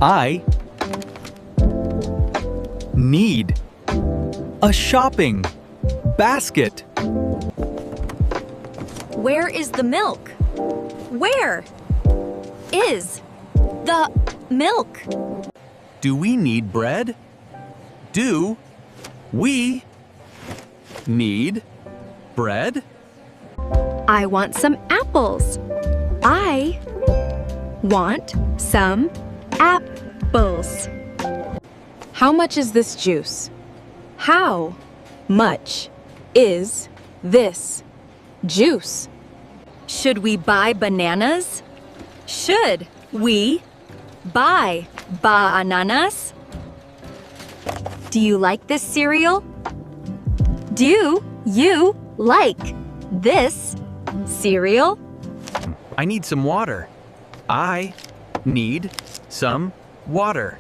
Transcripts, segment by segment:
I need a shopping basket. Where is the milk? Where is the milk? Do we need bread? Do we need bread? I want some apples. I want some apples. How much is this juice? How much is this juice? Should we buy bananas? Should we buy bananas? Do you like this cereal? Do you like this cereal? I need some water. I need some water.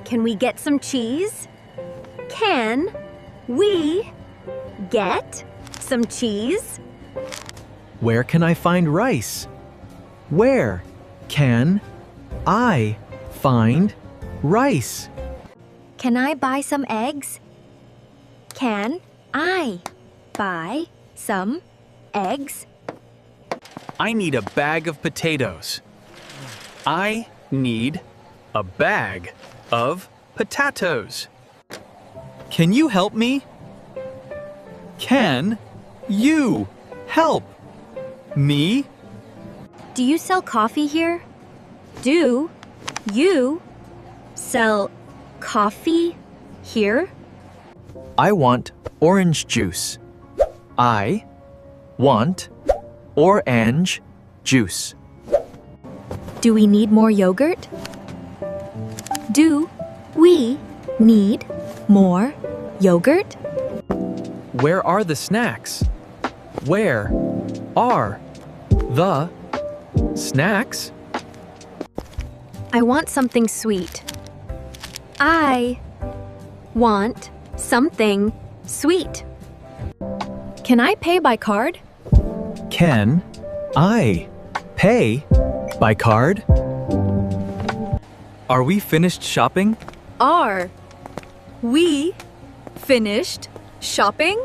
Can we get some cheese? Can we get some cheese? Where can I find rice? Where can I find rice? Can I buy some eggs? Can I buy some eggs? I need a bag of potatoes. I need a bag of potatoes. Can you help me? Can you help me? Do you sell coffee here? Do you sell coffee here? I want orange juice. I want orange juice. Do we need more yogurt? Do we need more yogurt? Where are the snacks? Where are the snacks? I want something sweet. I want something sweet. Can I pay by card? Can I pay by card? Are we finished shopping? Are we finished shopping?